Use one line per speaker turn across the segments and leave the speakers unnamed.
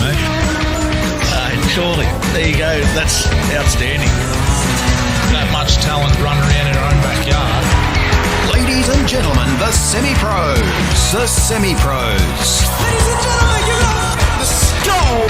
mate. Surely. There you go. That's outstanding. That much talent running around in our own backyard.
Ladies and gentlemen, the semi-pros. The semi-pros. Ladies and gentlemen, give it up. The Stower.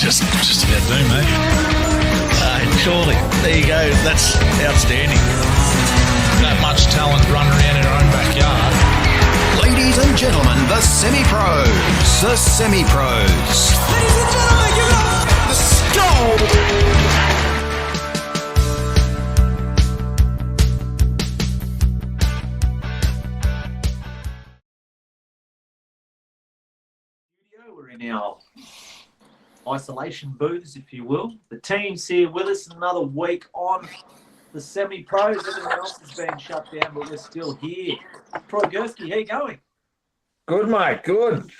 Just about do, mate. Surely. There you go. That's outstanding. That much talent running around in our own backyard.
Ladies and gentlemen, the semi-pros. The semi-pros. Ladies and gentlemen, give it up. The Stower.
We're in our isolation booths, if you will. The team's here with us another week on the semi-pros. Everything else has been shut down, but we're still here. Troy Gurski, how you going?
Good, mate. Good.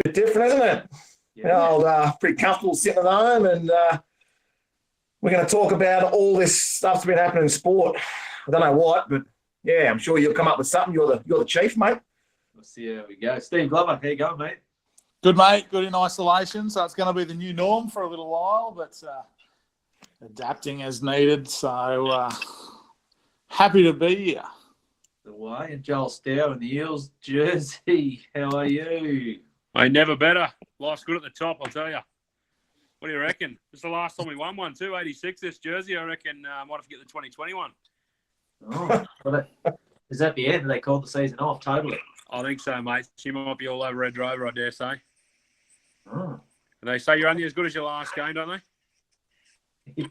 Bit different, isn't it? Yeah. Pretty comfortable sitting at home, and we're going to talk about all this stuff's been happening in sport. I don't know what, but yeah, I'm sure you'll come up with something. You're the chief, mate.
We'll see how we go. Steve Glover, how you going, mate?
Good, mate. Good in isolation. So it's going to be the new norm for a little while, but adapting as needed. So happy to be here.
The way, and Joel Stower in the Eels jersey. How are you?
Mate, never better. Life's good at the top, I'll tell you. What do you reckon? This is the last time we won one, too. 86, this jersey. I reckon might have to get the 2021.
Oh, well, is that the end? They called the season off totally.
I think so, mate. She might be all over Red Rover, I dare say.
Oh.
They say you're only as good as your last game, don't they?
Yeah.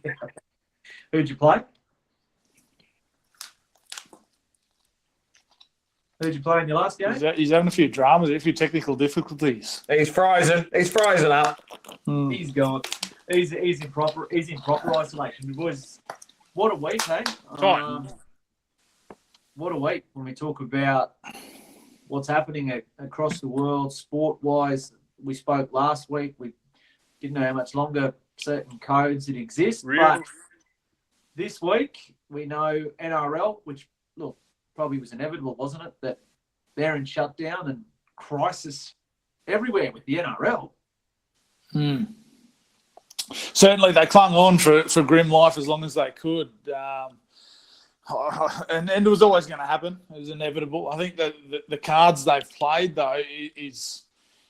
Who'd you play? Who'd you play in your last game?
He's having a few dramas, a few technical difficulties.
He's frozen. He's frozen up.
He's gone. He's in proper isolation. Boys, what a week, hey? What a week when we talk about what's happening across the world, sport-wise. We spoke last week. We didn't know how much longer certain codes that exist.
Really?
But this week, we know NRL, which, look, probably was inevitable, wasn't it, that they're in shutdown and crisis everywhere with the NRL.
Certainly, they clung on for grim life as long as they could. And it was always going to happen. It was inevitable. I think that the cards they've played, though, is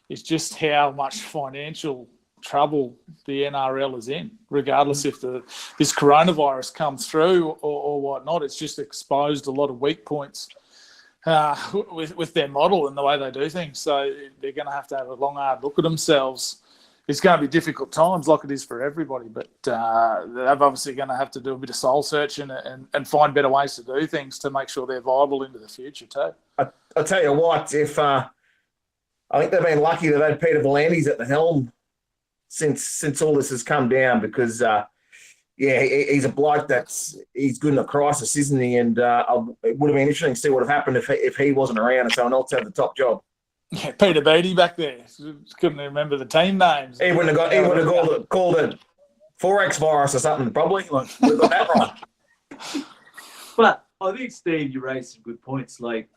just how much financial trouble the NRL is in, regardless if this coronavirus comes through or whatnot. It's just exposed a lot of weak points with their model and the way they do things. So they're going to have a long, hard look at themselves. It's going to be difficult times like it is for everybody, but they're obviously going to have to do a bit of soul searching and find better ways to do things to make sure they're viable into the future too.
I'll tell you what, if I think they've been lucky they've had Peter Volandis at the helm since all this has come down because, he's a bloke he's good in a crisis, isn't he? And it would have been interesting to see what would have happened if he wasn't around and someone else had the top job.
Yeah, Peter Beattie back there. Couldn't remember the team names.
He would have called it Forex virus or something, probably. Would have got that right.
But I think, Steve, you raised some good points. Like,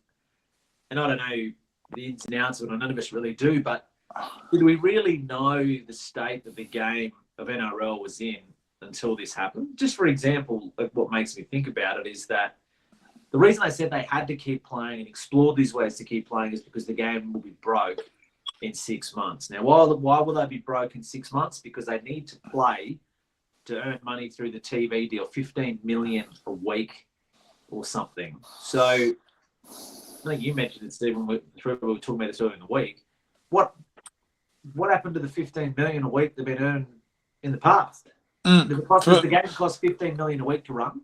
and I don't know the ins and outs of it, none of us really do, but did we really know the state that the game of NRL was in until this happened? Just for example, what makes me think about it is that the reason I said they had to keep playing and explore these ways to keep playing is because the game will be broke in 6 months. Now, why will they be broke in 6 months? Because they need to play to earn money through the TV deal, $15 million a week or something. So I think you mentioned it, Steve, when we were talking about this earlier in the week. What happened to the $15 million a week they've been earning in the past? Does the game cost $15 million a week to run?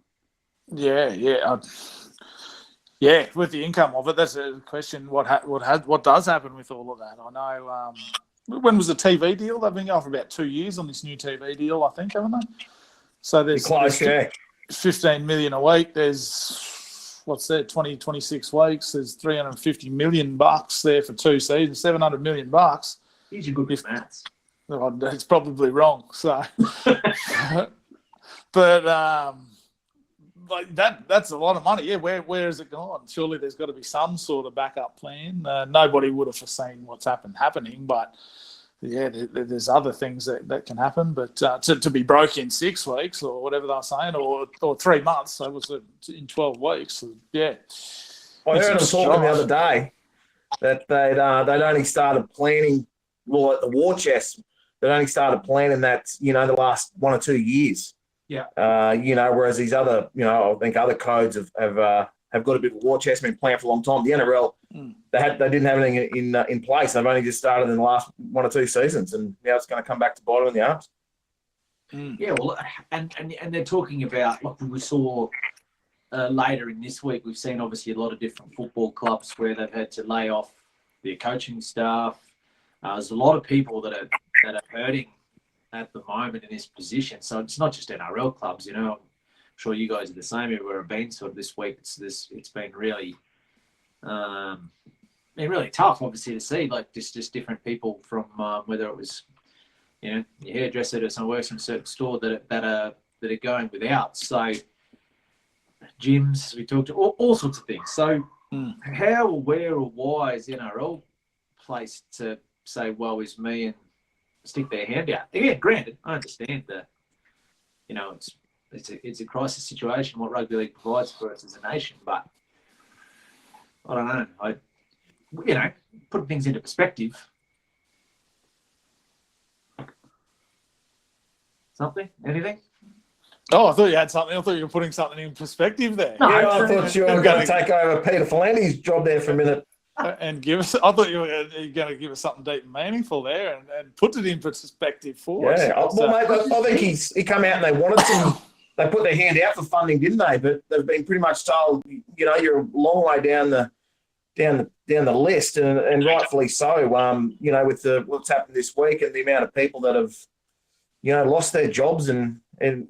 Yeah. Yeah, with the income of it, that's a question. What does happen with all of that? I know. When was the TV deal? They've been going for about 2 years on this new TV deal, I think, haven't they? So there's,
Close,
there's 15 million a week. There's 26 weeks. There's 350 million bucks there for 2 seasons. 700 million bucks.
Here's your good maths.
Oh, it's probably wrong. So, but like that's a lot of money. Yeah, where has it gone? Surely there's got to be some sort of backup plan. Nobody would have foreseen what's happening, but yeah, there's other things that can happen. But to be broke in 6 weeks or whatever they're saying, or 3 months, so it was in 12 weeks. So, yeah.
I heard them talking the other day that they'd only started planning, well, at the war chest, they'd only started planning that, the last 1 or 2 years.
Yeah.
Whereas these other, I think other codes have got a bit of war chest, been playing for a long time. The NRL, they didn't have anything in place. They've only just started in the last 1 or 2 seasons, and now it's going to come back to bite them in the arse.
Yeah, well, and they're talking about, like we saw later in this week, we've seen obviously a lot of different football clubs where they've had to lay off their coaching staff. There's a lot of people that are hurting at the moment in this position. So it's not just NRL clubs, I'm sure you guys are the same everywhere I've been sort of this week. It's been really really tough, obviously, to see, like just different people from whether it was, your hairdresser to someone works in a certain store that are going without. So gyms, we talked to all sorts of things. So how or where or why is NRL placed to say, woe is me, and stick their hand out? Again, granted, I understand that, it's a crisis situation, what rugby league provides for us as a nation, but I don't know. Putting things into perspective. Something? Anything?
Oh, I thought you had something. I thought you were putting something in perspective there.
No, I thought you were going to take over Peter Falandi's job there for a minute.
And give us, I thought you were going to give us something deep and meaningful there and put it in perspective for us.
Yeah, well, mate, I think he come out and they wanted to, they put their hand out for funding, didn't they? But they've been pretty much told, you're a long way down the list, and rightfully so. With what's happened this week and the amount of people that have, lost their jobs, and they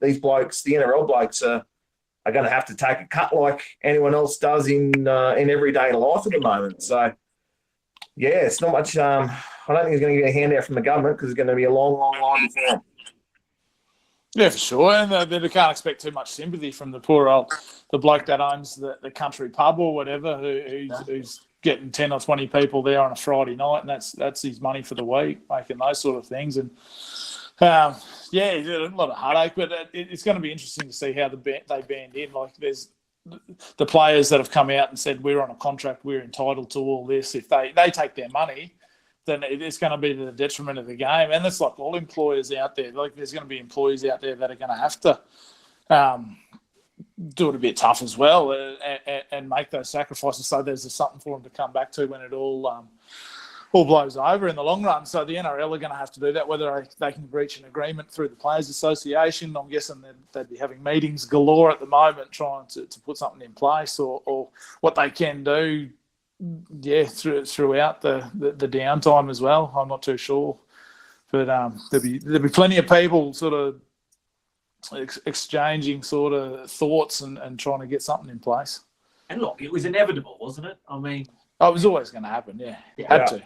these blokes, the NRL blokes, are going to have to take a cut like anyone else does in everyday life at the moment. So, yeah, it's not much. I don't think he's going to get a handout from the government, because it's going to be a long, long line before.
Yeah, for sure. And they can't expect too much sympathy from the the bloke that owns the country pub or whatever, who's getting 10 or 20 people there on a Friday night, and that's his money for the week, making those sort of things. And a lot of heartache, but it's going to be interesting to see how they band in. Like, there's the players that have come out and said, we're on a contract, we're entitled to all this. If they take their money, then it's going to be to the detriment of the game. And it's like all employers out there. Like, there's going to be employees out there that are going to have to do it a bit tough as well, and make those sacrifices. So there's something for them to come back to when it all blows over in the long run. So the NRL are going to have to do that, whether they can reach an agreement through the Players Association. I'm guessing they'd be having meetings galore at the moment trying to put something in place, or what they can do, throughout the downtime as well. I'm not too sure. But there'll be plenty of people sort of exchanging sort of thoughts and trying to get something in place.
And look, it was inevitable, wasn't it? I mean,
it was always going to happen. Yeah, had to.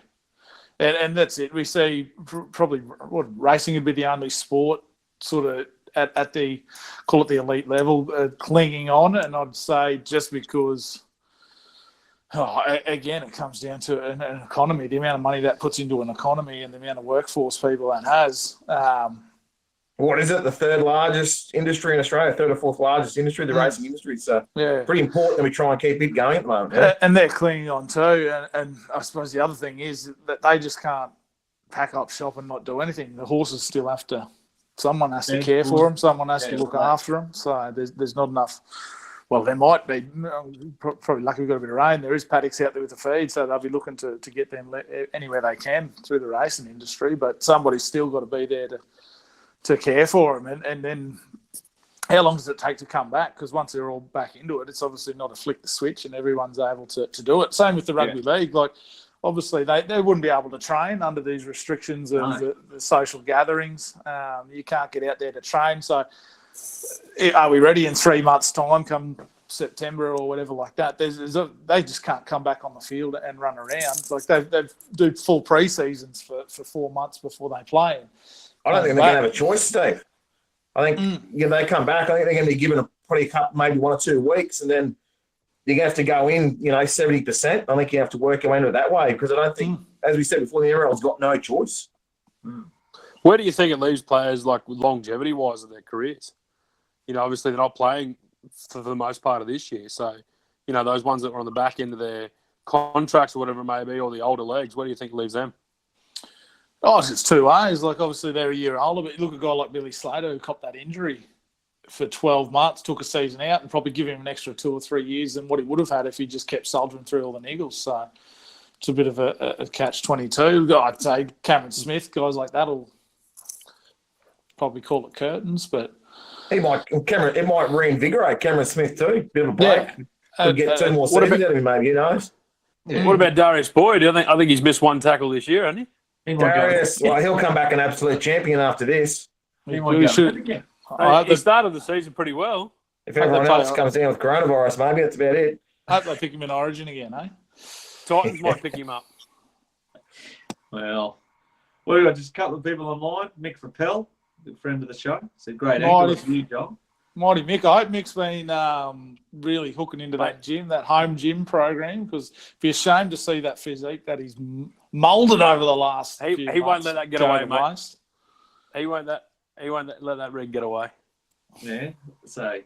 And that's it. We see probably racing would be the only sport sort of at the, call it the elite level, clinging on. And I'd say just because, again, it comes down to an economy, the amount of money that puts into an economy and the amount of workforce people that has.
What is it? The third largest industry in Australia, third or fourth largest industry, the racing industry. So pretty important that we try and keep it going at the moment. Yeah?
And they're clinging on too. And I suppose the other thing is that they just can't pack up shop and not do anything. The horses still have to, someone has to care for them, someone has to look after them. So there's not enough. Well, there might be, probably lucky we've got a bit of rain. There is paddocks out there with the feed, so they'll be looking to get them anywhere they can through the racing industry. But somebody's still got to be there to care for them. And then how long does it take to come back? Because once they're all back into it, it's obviously not a flick the switch and everyone's able to do it. Same with the rugby league. Like, obviously, they wouldn't be able to train under these restrictions of the social gatherings. You can't get out there to train. So are we ready in 3 months' time, come September or whatever like that? They just can't come back on the field and run around. Like, they do full pre-seasons for 4 months before they play.
I don't think they're going to have a choice, Steve. I think they come back. I think they're going to be given maybe 1 or 2 weeks, and then you're going to have to go in, 70%. I think you have to work your way into it that way, because I don't think, as we said before, the NRL's got no choice.
Where do you think it leaves players, like longevity-wise, of their careers? Obviously they're not playing for the most part of this year. So, those ones that were on the back end of their contracts or whatever it may be, or the older legs, where do you think it leaves them?
Oh, it's 2 ways. Like, obviously they're a year older, but you look at a guy like Billy Slater who copped that injury for 12 months, took a season out, and probably give him an extra 2 or 3 years than what he would have had if he just kept soldiering through all the niggles. So it's a bit of a catch-22. I'd say Cameron Smith, guys like that will probably call it curtains, but
it might reinvigorate Cameron Smith too. Bit of a break. Could get 2 more seasons out of him, maybe. Who knows?
Yeah. What about Darius Boyd? I think he's missed 1 tackle this year, hasn't he?
Darius, he'll come back an absolute champion after this.
He
started the season pretty well.
If everyone else comes down with coronavirus, maybe that's about it.
I hope they pick him in Origin again, eh?
Titans might pick him up.
Well, we've got just a couple of people online. Mick Rappel, good friend of the show, said great anchor for you, John. Mighty
Mick. I hope Mick's been really hooking into that home gym program, because it'd be a shame to see that physique that he's moulded over the last few months.
He won't let that get away, mate. He won't let that rig get away.
Yeah. So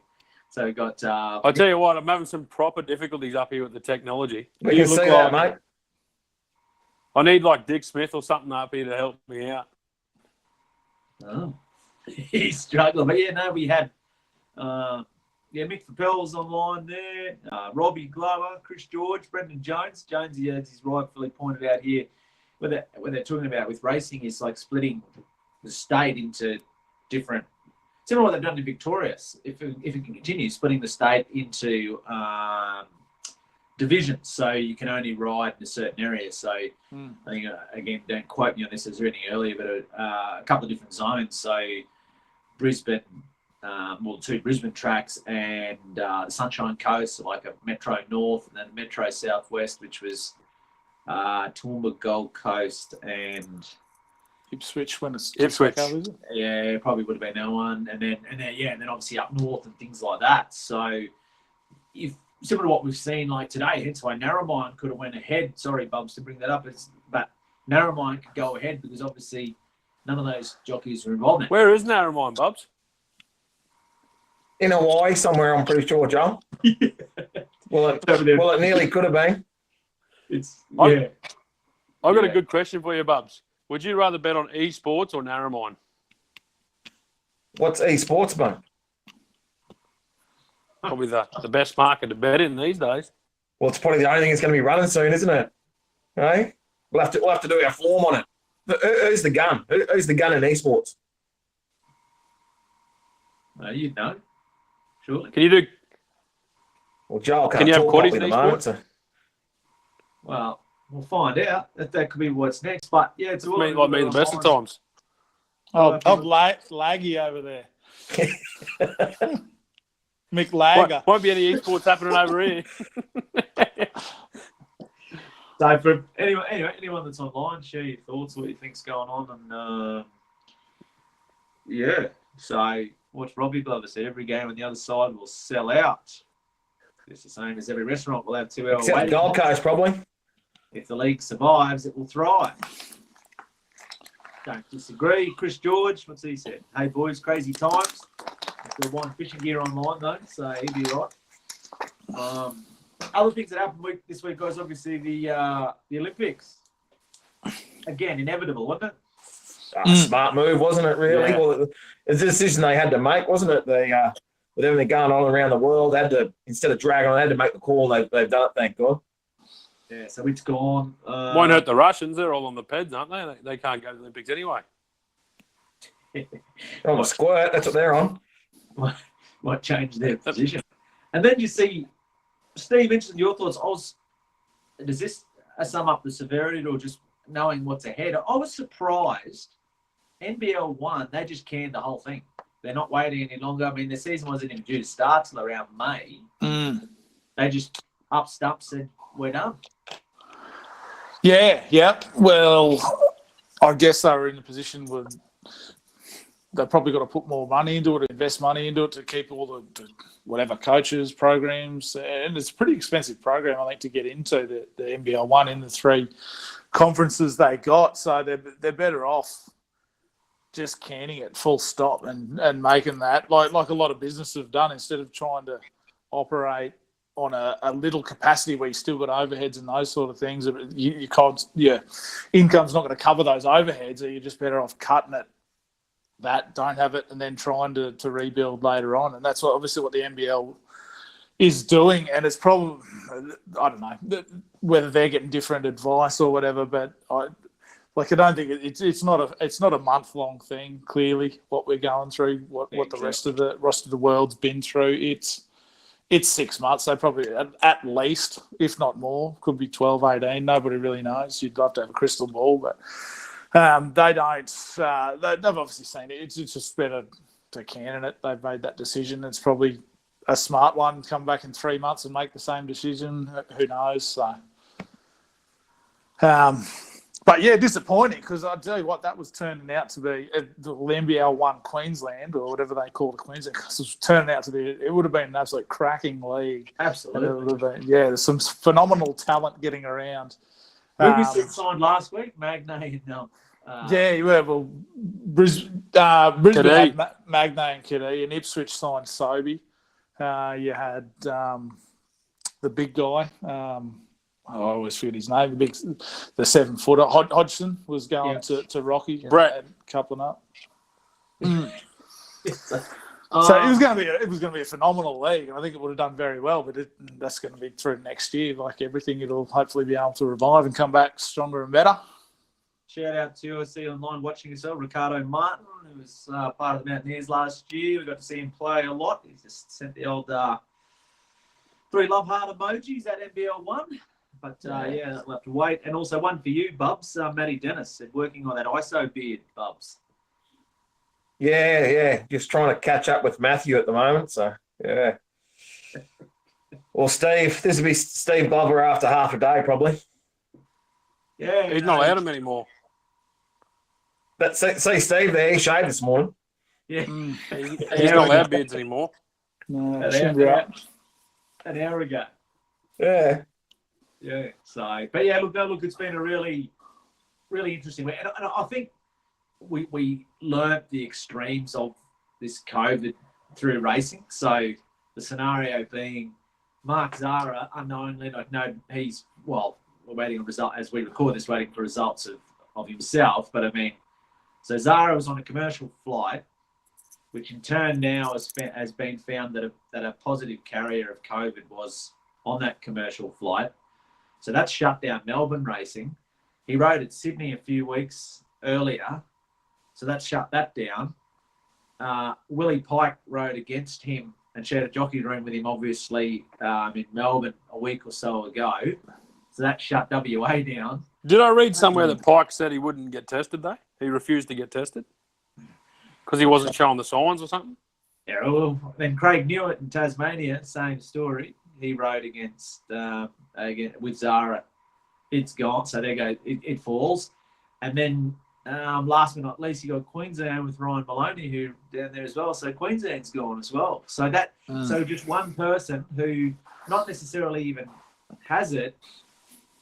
we got.
I tell you what, I'm having some proper difficulties up here with the technology.
We can see that, mate.
I need like Dick Smith or something up here to help me out.
Oh, he's struggling, but we had. Mick Rappel's online there. Robbie Glover, Chris George, Brendan Jones. Jonesy, as he's rightfully pointed out here, what they're talking about with racing is like splitting the state into different. Similar to what they've done in Victoria. If it can continue, splitting the state into divisions, so you can only ride in a certain area. So I think, again, don't quote me on this as there any earlier, but a couple of different zones. So Brisbane. 2 Brisbane tracks and the Sunshine Coast, so like a Metro North, and then Metro Southwest, which was Toowoomba, Gold Coast, and
Ipswich when it's
Ipswich.
Yeah, probably would have been that one, and then obviously up north and things like that. So if similar to what we've seen like today, hence why Narromine could have went ahead. Sorry, Bubs, to bring that up, but Narromine could go ahead because obviously none of those jockeys were involved in it.
Where is Narromine, Bubs?
In Hawaii somewhere, I'm pretty sure, Joel. Well, it nearly could have been.
I've got a good question for you, Bubs. Would you rather bet on esports or Narromine?
What's esports, mate?
Probably the best market to bet in these days.
Well, it's probably the only thing that's going to be running soon, isn't it? Hey, we'll have to do our form on it. Who's the gun? Who's the gun in esports?
You know. Surely.
Can you do?
Well, Joel can't
Can you have
talk
quaddies
properly
in
at the moment.
esports?
So.
Well, we'll find out. That could be what's next. But yeah, it's all
like me the best of times.
Oh, laggy over there. Mick Lagger.
Won't be any esports happening over here.
So for anyone that's online, share your thoughts, what you think's going on, and so watch Robbie Glover say every game on the other side will sell out. It's the same as every restaurant will have 2 hour
Except
waiting.
Gold Coast, probably.
If the league survives, it will thrive. Don't disagree. Chris George, what's he said? Hey boys, crazy times. Still buying fishing gear online though, so he'd be right. Other things that happened this week, guys, obviously the Olympics. Again, inevitable, wasn't it?
Smart move, wasn't it, really?
Yeah.
Well, it's a decision they had to make, wasn't it? They, with everything going on around the world, they had to, instead of dragging on, they had to make the call. They've done it, thank God.
Yeah, so it's gone.
Won't hurt the Russians. They're all on the peds, aren't they? They can't go to the Olympics anyway.
They're on the squirt. That's what they're on.
What might change their position. And then you see, Steve, interested in your thoughts. Does this sum up the severity or just knowing what's ahead? I was surprised. NBL 1, they just canned the whole thing. They're not waiting any longer. I mean, the season wasn't even due to start till around May. They just up stumps and we're done.
Yeah. Well, I guess they were in a position where they've probably got to put more money into it, invest money into it to keep all the whatever coaches, programs. And it's a pretty expensive program, I think, to get into the NBL 1 in the 3 conferences they got. So they're better off just canning it full stop and making that like a lot of businesses have done, instead of trying to operate on a little capacity where you still got overheads and those sort of things. You can't, income's not going to cover those overheads, or you're just better off cutting it. Don't have it, and then trying to rebuild later on. And that's obviously what the NBL is doing. And it's probably, I don't know whether they're getting different advice or whatever, but I don't think it's not a month-long thing. Clearly, what we're going through, what the rest of the world's been through, it's 6 months. They probably at least, if not more, could be 12, 18. Nobody really knows. You'd love to have a crystal ball, but they don't. They've obviously seen it. It's just better to can it. They've made that decision. It's probably a smart one. Come back in 3 months and make the same decision. Who knows? So. But yeah, disappointing, because I tell you what, that was turning out to be the NBL 1 Queensland, or whatever they call the Queensland, because it was turning out to be, it would have been an absolute cracking league.
Absolutely.
There's some phenomenal talent getting around.
Who we signed last week? Magnay and
Brisbane had Magnay and Kitty, and Ipswich signed Sobey. You had the big guy. I always forget his name. The 7-footer Hodgson was going to Rocky.
Brett,
coupling up.
So
So it was going to be a phenomenal league, and I think it would have done very well. But that's going to be through next year. Like everything, it'll hopefully be able to revive and come back stronger and better.
Shout out to I see online watching yourself, Ricardo Martin, who was part of the Mountaineers last year. We got to see him play a lot. He just sent the old 3 love heart emojis at NBL 1. But we'll have to wait. And also one for you, Bubs, Matty Dennis, working on that ISO beard, Bubs.
Yeah. Just trying to catch up with Matthew at the moment. So, yeah. Or Steve. This will be Steve Glover after half a day, probably.
Yeah.
He's not allowed him anymore.
But see Steve there, he shaved this morning.
Yeah.
He's not allowed beards anymore.
No,
an hour ago.
Yeah.
Yeah. So, but yeah, look, it's been a really, really interesting week. And I think we learned the extremes of this COVID through racing. So the scenario being Mark Zara, unknowingly, I know we're waiting on result as we record this, waiting for results of himself. But I mean, so Zara was on a commercial flight, which in turn now has been found that a positive carrier of COVID was on that commercial flight. So that shut down Melbourne racing. He rode at Sydney a few weeks earlier, so that shut that down. Willie Pike rode against him and shared a jockey room with him, obviously, in Melbourne a week or so ago. So that shut WA down.
Did I read somewhere that Pike said he wouldn't get tested, though? He refused to get tested? Because he wasn't showing the signs or something?
Yeah, well, then Craig Newitt in Tasmania, same story. He rode against with Zara. It's gone, so there goes. It falls. And then last but not least, you got Queensland with Ryan Maloney, who down there as well. So Queensland's gone as well. So so just one person who not necessarily even has it,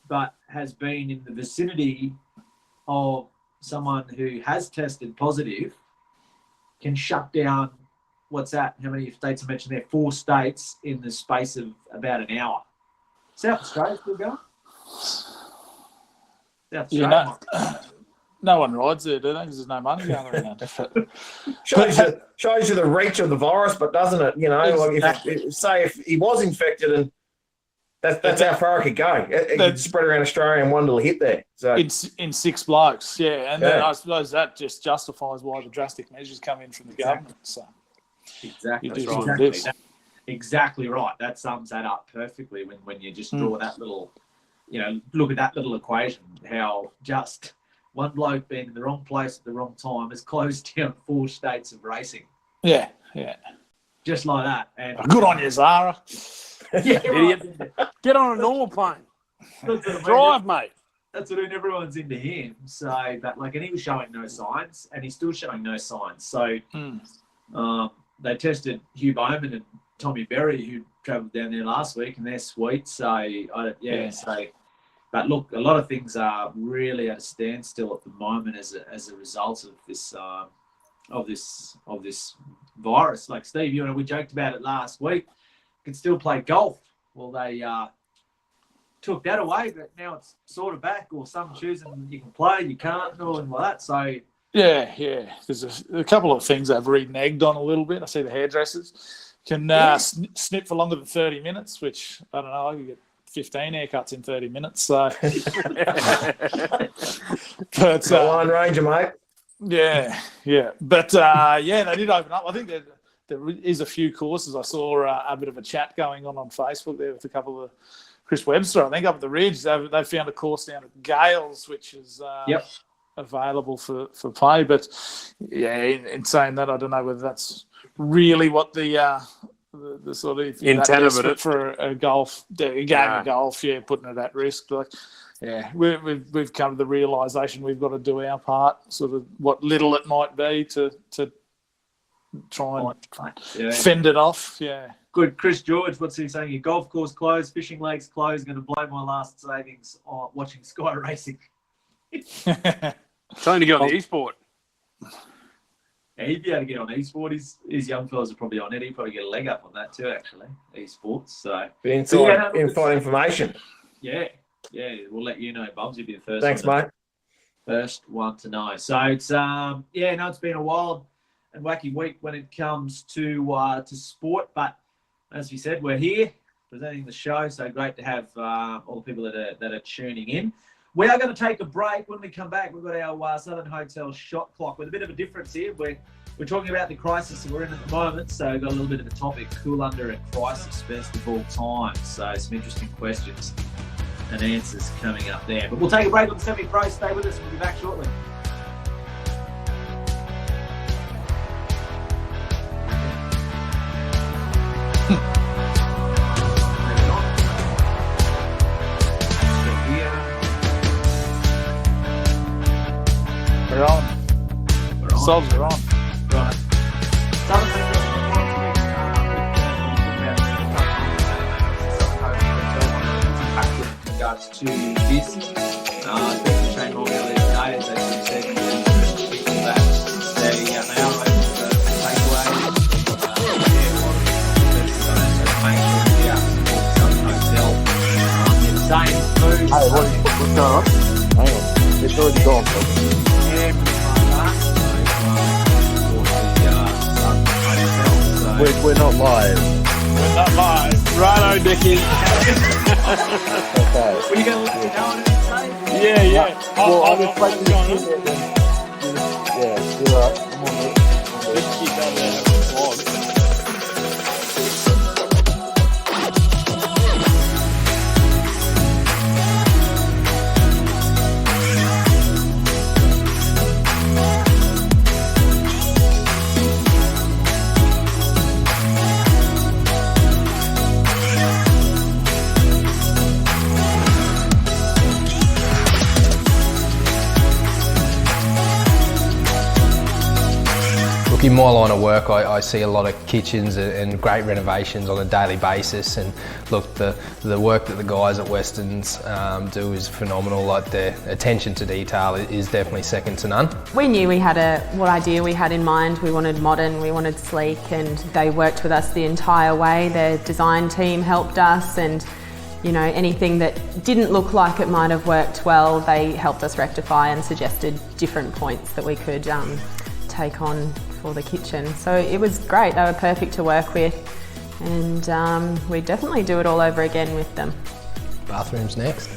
but has been in the vicinity of someone who has tested positive, can shut down. What's that? How many states I mentioned there? 4 states in the space of about an hour. South Australia still going? South Australia.
No one rides there, do they? Because there's no money going around. shows you the reach of the virus, but doesn't it? You know, exactly. If he was infected, and that's how far it could go. It could spread around Australia and one little hit there. So
in 6 blokes, yeah. And then I suppose that just justifies why the drastic measures come in from the government. So.
Exactly.
You do
That's
sort of
right.
this.
Exactly right. That sums that up perfectly when you just draw that little, look at that little equation, how just one bloke being in the wrong place at the wrong time has closed down 4 states of racing.
Yeah.
Just like that. And
Good on you, Zara.
yeah, right.
Get on a normal plane.
That's what I mean.
Drive, mate.
That's what everyone's into him. So, but and he was showing no signs, and he's still showing no signs. So, they tested Hugh Bowman and Tommy Berry, who travelled down there last week, and they're sweet. So, but look, a lot of things are really at a standstill at the moment as a result of this virus. Like Steve, you and we joked about it last week. Could still play golf. Well, they took that away, but now it's sort of back, or some choosing you can play, you can't, or anything like that. So
yeah. There's a couple of things I've reneged on a little bit. I see the hairdressers can snip for longer than 30 minutes, which I don't know. I could get 15 haircuts in 30 minutes. So, but
Line Ranger, mate.
Yeah. But they did open up. I think there is a few courses. I saw a bit of a chat going on Facebook there with a couple of Chris Webster, I think, up at the Ridge. They found a course down at Gales, which is available for play. But in saying that, I don't know whether that's really what the sort of
intent of it
for a game of golf. Yeah, putting it at risk. We've come to the realisation we've got to do our part, sort of what little it might be to try and fend it off. Yeah.
Good. Chris George, what's he saying? Your golf course closed, fishing lakes closed, going to blow my last savings on watching Sky Racing.
Trying to get on the e-sport.
Yeah, he'd be able to get on e-sport. His young fellas are probably on it. He'd probably get a leg up on that too, actually, e-sports. So,
inside information.
Yeah, we'll let you know, Bubs. You'll be the first.
Thanks, mate.
First one to know. So it's it's been a wild and wacky week when it comes to sport, but as we said, we're here presenting the show, so great to have all the people that are tuning in. We are going to take a break. When we come back, we've got our Southern Hotel shot clock with a bit of a difference here. We're talking about the crisis that we're in at the moment, so we've got a little bit of a topic, cool under a crisis, best of all time. So some interesting questions and answers coming up there. But we'll take a break on the Semi-Pro. Stay with us. We'll be back shortly.
We're on. Subs are on.
Right. In regards to this, especially Shane Morgan earlier today, as they said, people that they are open for takeaway. Make sure to be out to Southern Hotel. Same food.
Hey, what's going on? Hang on. It's already gone. We're not live.
We're not live. Righto, Dickie.
Okay.
Were you going to let me know what it say?
Yeah.
I'll
I'll
just wait
what's
till
going
you
on?
see it then. Yeah, you're right. I'm on it.
Let's keep that there.
In my line of work, I see a lot of kitchens and great renovations on a daily basis. And look, the work that the guys at Weston's do is phenomenal. Like, their attention to detail is definitely second to none.
We knew we had what idea we had in mind. We wanted modern, we wanted sleek, and they worked with us the entire way. Their design team helped us, and anything that didn't look like it might have worked well, they helped us rectify and suggested different points that we could take on for the kitchen. So it was great. They were perfect to work with, and we'd definitely do it all over again with them.
Bathrooms next.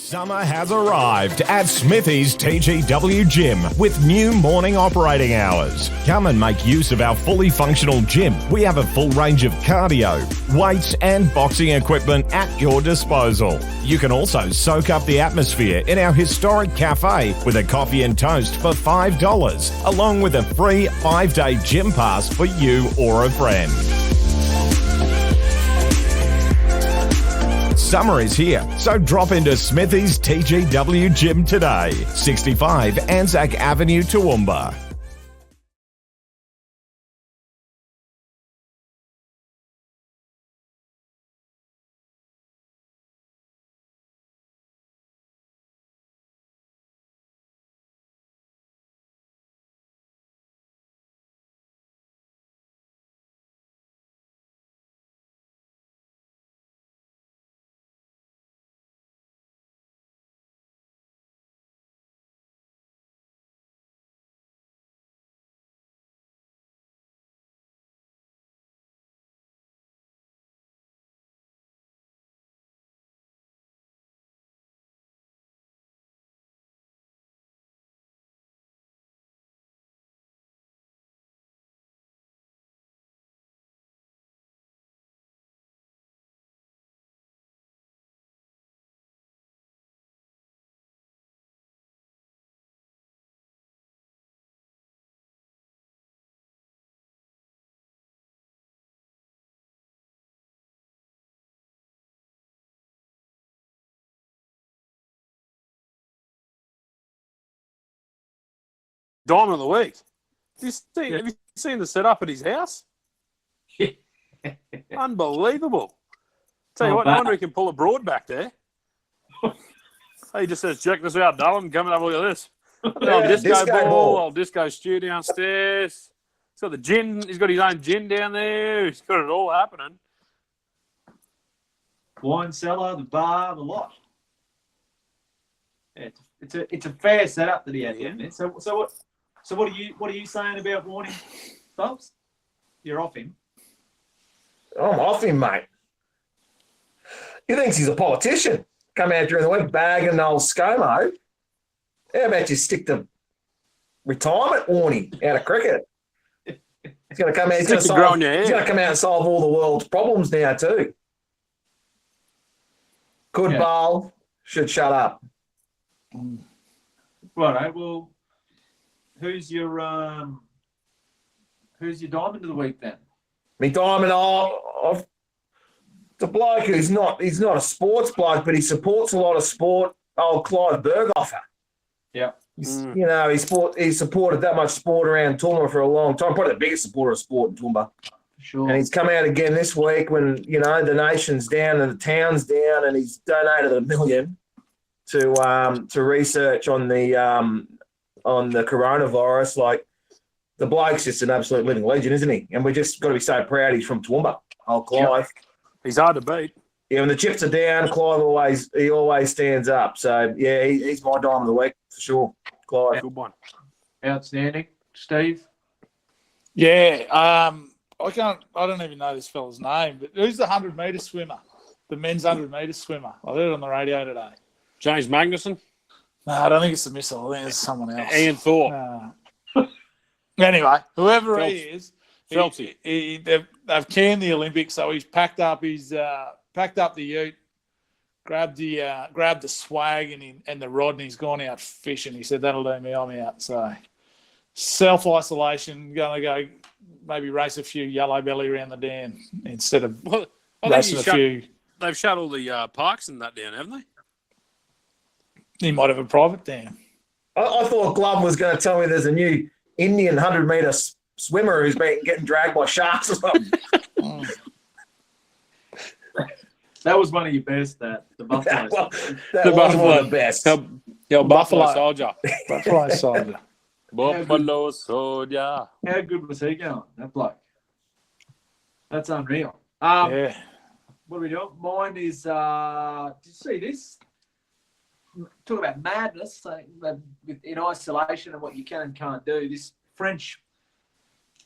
Summer has arrived at Smithy's TGW Gym with new morning operating hours. Come and make use of our fully functional gym. We have a full range of cardio, weights and boxing equipment at your disposal. You can also soak up the atmosphere in our historic cafe with a coffee and toast for $5, along with a free 5-day gym pass for you or a friend. Summer is here, so drop into Smithy's TGW Gym today, 65 Anzac Avenue, Toowoomba.
Diamond of the week. Have you seen the setup at his house? Unbelievable. Tell you what, no wonder he can pull a broad back there. He just says, check this out, darling. Come and have a look at this. Disco ball, old disco stew downstairs. He's got the gin. He's got his own gin down there. He's got it all happening.
Wine cellar, the bar, the lot. Yeah, it's a fair setup that he had down there. So what are you saying about Warning, Bubs? You're off him.
I'm off him, mate. He thinks he's a politician. Come out during the week bagging old ScoMo. How about you stick to retirement Warning out of cricket? He's going to come out. He's going to come out and solve all the world's problems now too. Could bowl, should shut up.
Right. Well, who's your diamond of the week then?
Me diamond, the bloke who's not a sports bloke, but he supports a lot of sport. Old Clive Berghofer.
Yeah.
You know, he supported that much sport around Toowoomba for a long time. Probably the biggest supporter of sport in Toowoomba.
Sure.
And he's come out again this week when, you know, the nation's down and the town's down, and he's donated $1 million to research on the coronavirus. Like, the bloke's just an absolute living legend, isn't he? And we just got to be so proud he's from Toowoomba. Old Clive.
Yep. He's hard to beat.
Yeah, when the chips are down, Clive always stands up. So yeah, he's my diamond of the week for sure. Clive,
good one.
Outstanding, Steve.
Yeah, I don't even know this fella's name, but who's the 100-metre swimmer? The men's 100-metre swimmer. I heard it on the radio today.
James Magnuson?
No, I don't think it's the missile. I think it's someone else.
Ian Thorpe.
Anyway, whoever
Phelps.
he is,
Phelpsy.
they've canned the Olympics, so he's packed up the ute, grabbed the swag and the rod, and he's gone out fishing. He said, that'll do me, I'm out. So self-isolation, going to go maybe race a few yellow belly around the dam instead of racing a few.
They've shut all the parks and that down, haven't they?
He might have a private dam.
I thought Glove was going to tell me there's a new Indian 100-metre swimmer who's been getting dragged by sharks or something.
That was one of your best, the buffalo.
that was one of the best.
Buffalo Soldier.
Buffalo Soldier.
Buffalo Soldier.
How good was he going, that bloke? That's unreal.
Yeah.
What are we doing? Mine is, did you see this? Talk about madness in isolation and what you can and can't do. This French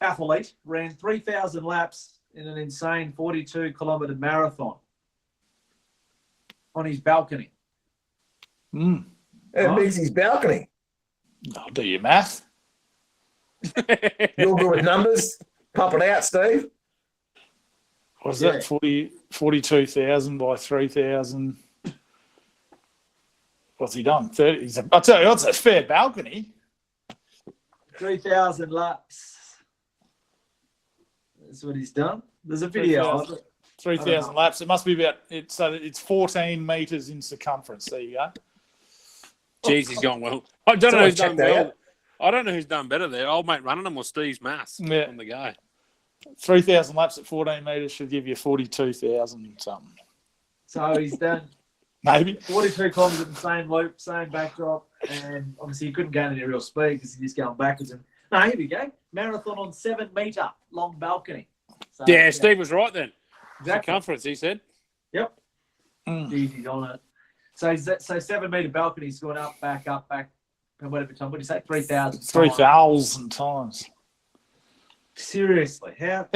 athlete ran 3,000 laps in an insane 42-kilometre marathon on his balcony.
How big's his balcony?
I'll do your math.
You're good with numbers. Pop it out, Steve.
What's that? 42,000 by 3,000. What's he done? 30. I'll tell you, that's a fair balcony.
3,000 laps. That's what he's done. There's a video of it.
3,000 laps. It must be about it's 14 metres in circumference. There you go.
Jeez, he's gone well. I don't know who's done well. I don't know who's done better there. Old mate running them or Steve's maths on the go.
3,000 laps at 14 metres should give you 42,000 something.
So he's done
maybe
42 kilometres in the same loop, same backdrop, and obviously he couldn't gain any real speed because he's just going backwards. And here we go, marathon on 7 metre long balcony. So,
yeah, Steve was right then.
Exactly.
Circumference, he said.
Yep. He's on it. So 7 metre balcony's going up, back, and whatever time. What do you say? 3,000.
3,000 times.
Seriously, how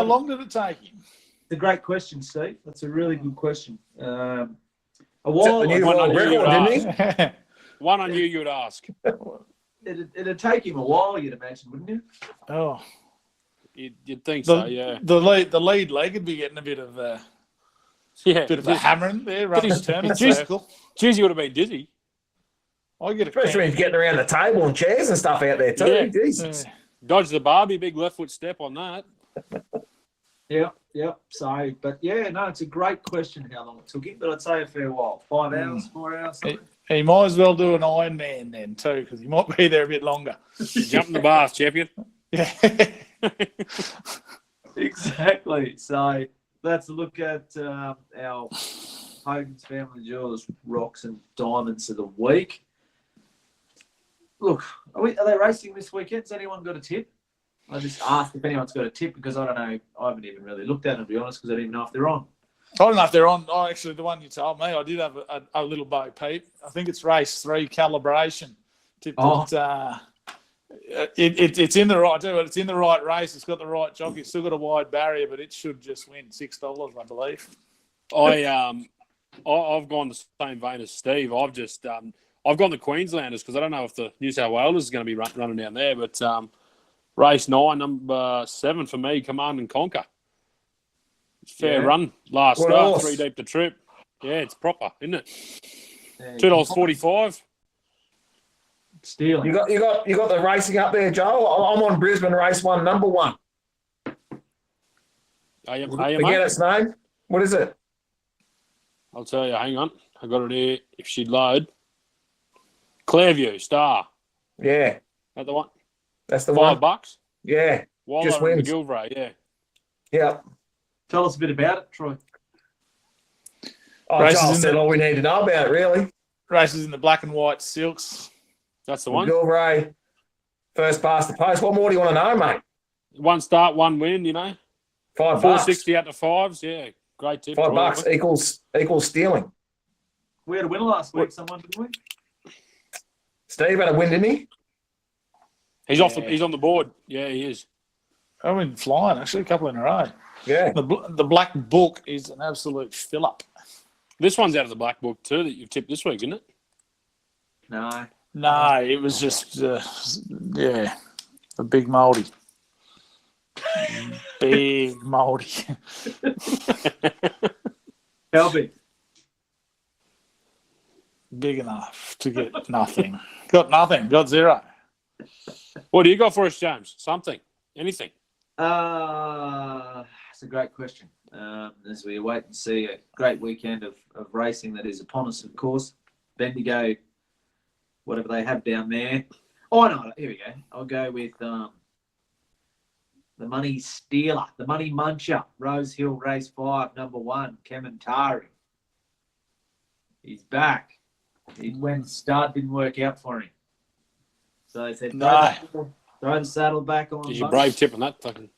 long did it take him?
It's a great question, Steve. That's a really good question. A
while didn't he?
One I knew you would ask.
It'd take him a while, you'd imagine, wouldn't it?
Oh,
you'd think so, yeah.
The lead leg would be getting a bit of a hammering there, running a turn in a circle.
Jeez, you would have been dizzy.
Especially when he's getting around the table and chairs and stuff out there too.
Yeah.
Jesus.
Dodge the Barbie, big left foot step on that.
Yep. So, but yeah, no, it's a great question how long it took him, but I'd say a fair while. 5 hours, 4 hours, something.
He might as well do an Ironman then too, because he might be there a bit longer.
Jump in the bath, champion.
Yeah.
Exactly. So let's look at our Hogans Family Jewelers Rocks and Diamonds of the Week. Look, are they racing this weekend? Has anyone got a tip? I just asked if anyone's got a tip because I don't know. I haven't even really looked at it, to be honest, because I didn't even know if they're on.
I don't know if they're on. Oh, actually, the one you told me, I did have a little Bo Peep. I think it's race 3 calibration. Tipped it's in the right. It's in the right race. It's got the right jockey. It's still got a wide barrier, but it should just win $6, I believe.
I've gone the same vein as Steve. I've gone the Queenslanders because I don't know if the New South Wales is going to be running down there, but race 9, number 7 for me, Command and Conquer. Fair run last start, 3 deep to trip. Yeah, it's proper, isn't it? $2.45.
Stealing.
You got the racing up there, Joel. I'm on Brisbane race 1, number 1. Forget its name. What is it?
I'll tell you. Hang on, I got it here. If she'd load, Fairview Star.
Yeah,
that the one.
That's the one.
$5.
Yeah,
Waller
just wins.
McGilvray, yeah.
Yeah.
Tell us a bit about it, Troy.
Joel said all we need to know about it, really.
Races in the black and white silks.
That's the one.
McGilvray, first past the post. What more do you want to know, mate?
1 start, 1 win, you know.
$5.
460 out to 5s, yeah. Great tip.
$5 equals stealing.
We had a winner last week, someone, didn't we?
Steve had a win, didn't he?
He's off. He's on the board. Yeah, he is.
I've been flying, actually, a couple in a row.
Yeah.
The black book is an absolute fill-up.
This one's out of the black book too that you've tipped this week, isn't it?
No,
it was just, a big mouldy. Big mouldy.
How big?
Big enough to get nothing. Got nothing. Got 0.
What do you got for us, James? Something? Anything?
It's a great question. As we wait and see a great weekend of racing that is upon us, of course. Bendigo, whatever they have down there. Oh, no, here we go. I'll go with the Money Stealer, the Money Muncher, Rose Hill Race 5, number 1, Kementari. He's back. He went start, didn't work out for him. So they said, throw the saddle back on.
Did you brave tip on that fucking?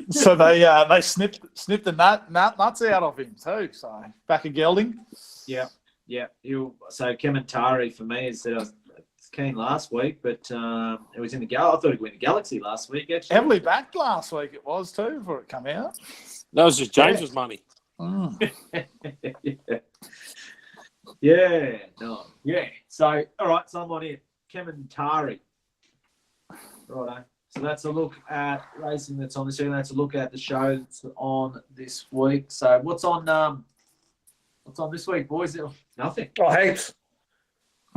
So they snipped the nuts out of him too. So back of gelding.
Yeah. So Kementari for me is that I was keen last week, but it was in the I thought he'd win the Galaxy last week. Actually,
heavily backed last week it was too before it come out.
That was just James's money.
Mm.
Yeah. Yeah, no, yeah. So, all right, someone here, Kementari. Righto. So that's a look at racing that's on this week. That's a look at the show that's on this week. So what's on this week, boys? Nothing.
Oh, heaps.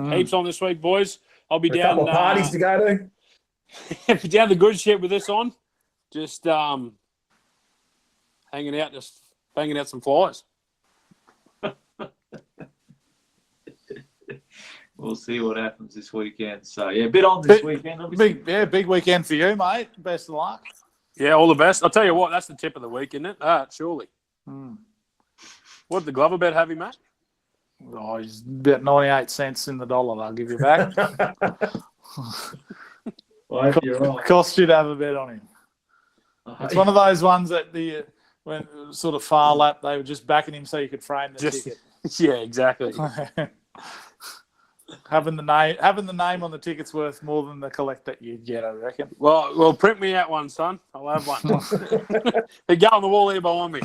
Heaps on this week, boys. I'll be
A
down.
couple of parties to go to.
Down the good shit with this on. Just hanging out, just banging out some flies.
We'll see what happens this weekend. So yeah, a bit on this weekend. Obviously.
Big weekend for you, mate. Best of luck.
Yeah, all the best. I'll tell you what, that's the tip of the week, isn't it? Surely. What did the Glover bet have him at?
Oh, he's about 98 cents in the dollar. I'll give you back.
Well, you're right.
Cost you to have a bet on him. It's one of those ones that when sort of far lap, they were just backing him so you could frame the ticket.
Yeah, exactly.
Having the name on the ticket's worth more than the collect that you get, I reckon.
Well, print me out one, son. I'll have one. They go on the wall here behind me.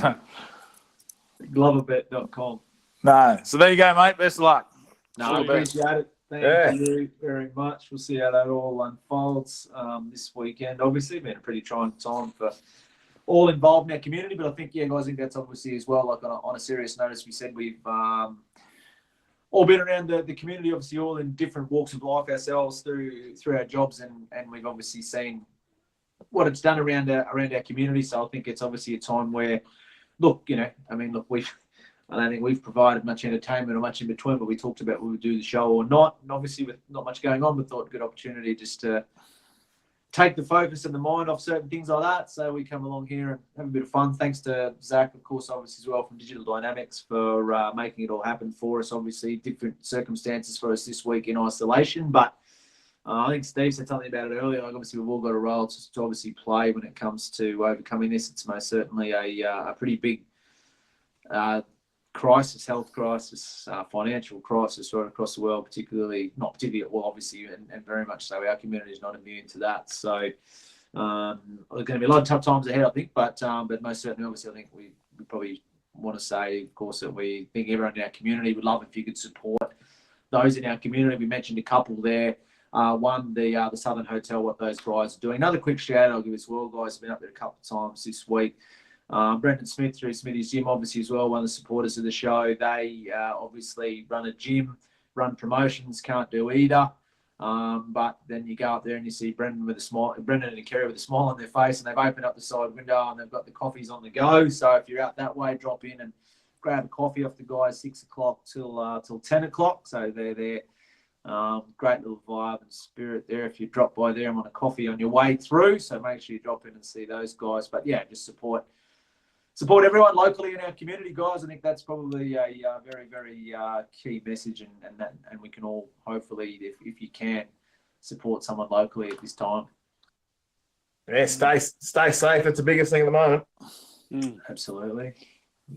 Gloverbet.com.
No. So there you go, mate. Best of luck.
No, I appreciate it. Thank you very much. We'll see how that all unfolds this weekend. Obviously, been a pretty trying time for all involved in our community, but I think, guys, I think that's obviously as well. Like on a serious note, as we said, we've all been around the community, obviously all in different walks of life ourselves through our jobs, and we've obviously seen what it's done around our community. So I think it's obviously a time where, I don't think we've provided much entertainment or much in between, but we talked about we would do the show or not. And obviously with not much going on, we thought good opportunity just to take the focus and the mind off certain things like that. So we come along here and have a bit of fun. Thanks to Zach, of course, obviously as well from Digital Dynamics for making it all happen for us. Obviously different circumstances for us this week in isolation, but I think Steve said something about it earlier. Like obviously we've all got a role to obviously play when it comes to overcoming this. It's most certainly a pretty big crisis, health crisis, financial crisis right across the world, obviously, and very much so. Our community is not immune to that. So there's going to be a lot of tough times ahead, I think, but most certainly, obviously, I think we probably want to say, of course, that we think everyone in our community would love if you could support those in our community. We mentioned a couple there. One, the Southern Hotel, what those guys are doing. Another quick shout out I'll give as well, guys. I've been up there a couple of times this week. Brendan Smith through Smithy's Gym, obviously as well, one of the supporters of the show. They obviously run a gym, run promotions, can't do either. But then you go up there and you see Brendan and Kerry with a smile on their face, and they've opened up the side window and they've got the coffees on the go. So if you're out that way, drop in and grab a coffee off the guys 6 o'clock till 10 o'clock. So they're there. Great little vibe and spirit there. If you drop by there and want a coffee on your way through, so make sure you drop in and see those guys. But yeah, just support everyone locally in our community, guys. I think that's probably a very, very key message, and we can all hopefully, if you can, support someone locally at this time.
Yeah, stay safe. It's the biggest thing at the moment.
Absolutely.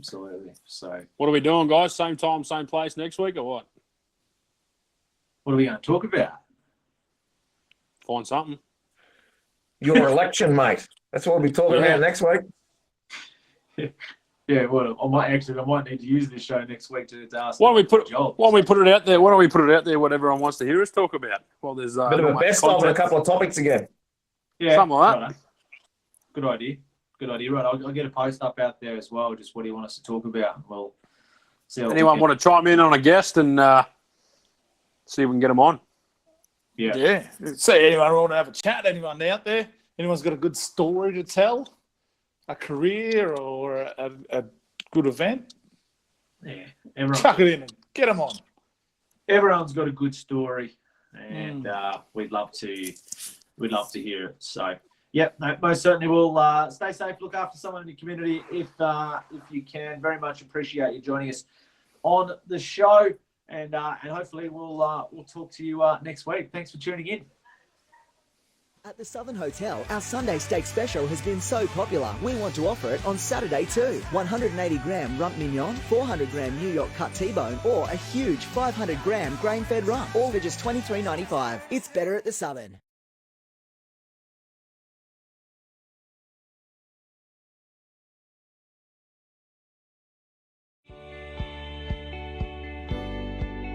So,
what are we doing, guys? Same time, same place next week, or what?
What are we going to talk about?
Find something.
Your election, mate. That's what we'll be talking about next week.
Yeah, well, I might need to use this show next week to ask.
Why don't we put it out there? Why don't we put it out there? What everyone wants to hear us talk about. Well, there's
a bit of a best of and a couple of topics again.
Yeah,
something like that.
Right. Good idea. Right, I'll get a post up out there as well. Just what do you want us to talk about? We'll see.
Anyone want to chime in on a guest and see if we can get them on?
Yeah. See anyone want to have a chat? Anyone out there? Anyone's got a good story to tell? A career or a good event?
Yeah,
chuck it in and get them on.
Everyone's got a good story, and we'd love to hear it. So, most certainly we'll stay safe. Look after someone in the community if you can. Very much appreciate you joining us on the show, and hopefully we'll talk to you next week. Thanks for tuning in.
At the Southern Hotel, our Sunday steak special has been so popular, we want to offer it on Saturday too. 180-gram rump mignon, 400-gram New York cut T-bone, or a huge 500-gram grain-fed rump, all for just $23.95. It's better at the Southern.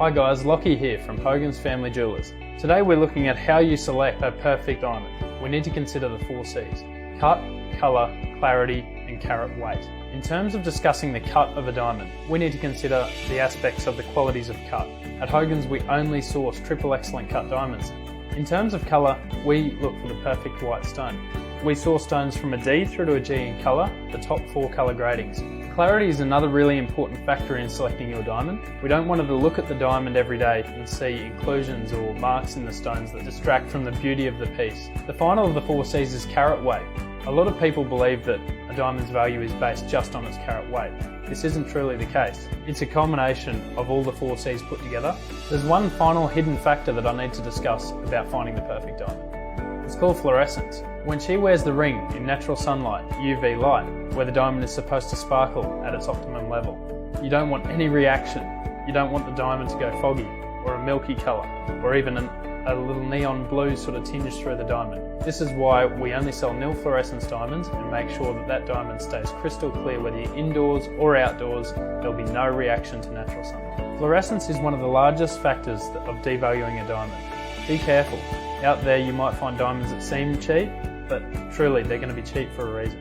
Hi guys, Lockie here from Hogans Family Jewelers. Today we're looking at how you select a perfect diamond. We need to consider the 4 C's: cut, colour, clarity and carat weight. In terms of discussing the cut of a diamond, we need to consider the aspects of the qualities of cut. At Hogans we only source triple excellent cut diamonds. In terms of colour, we look for the perfect white stone. We source stones from a D through to a G in colour, the top 4 colour gradings. Clarity is another really important factor in selecting your diamond. We don't want to look at the diamond every day and see inclusions or marks in the stones that distract from the beauty of the piece. The final of the 4 C's is carat weight. A lot of people believe that a diamond's value is based just on its carat weight. This isn't truly the case. It's a combination of all the 4 C's put together. There's one final hidden factor that I need to discuss about finding the perfect diamond. It's called fluorescence. When she wears the ring in natural sunlight, UV light, where the diamond is supposed to sparkle at its optimum level, you don't want any reaction. You don't want the diamond to go foggy, or a milky colour, or even a little neon blue sort of tinge through the diamond. This is why we only sell nil fluorescence diamonds and make sure that that diamond stays crystal clear whether you're indoors or outdoors. There'll be no reaction to natural sunlight. Fluorescence is one of the largest factors of devaluing a diamond. Be careful. Out there you might find diamonds that seem cheap, but truly they're going to be cheap for a reason.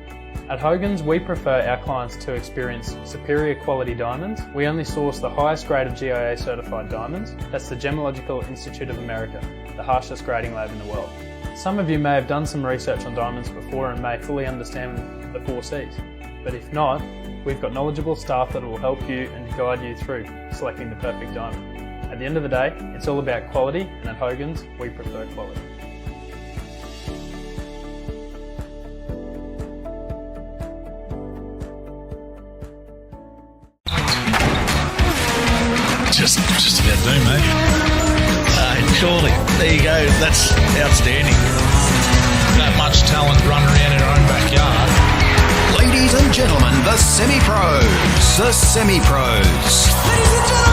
At Hogans, we prefer our clients to experience superior quality diamonds. We only source the highest grade of GIA certified diamonds. That's the Gemological Institute of America, the harshest grading lab in the world. Some of you may have done some research on diamonds before and may fully understand the 4 C's. But if not, we've got knowledgeable staff that will help you and guide you through selecting the perfect diamond. At the end of the day, it's all about quality, and at Hogans, we prefer quality.
Just about do, mate. Surely. There you go. That's outstanding. That much talent running around in our own backyard.
Ladies and gentlemen, the semi-pros. The semi-pros. Ladies and gentlemen.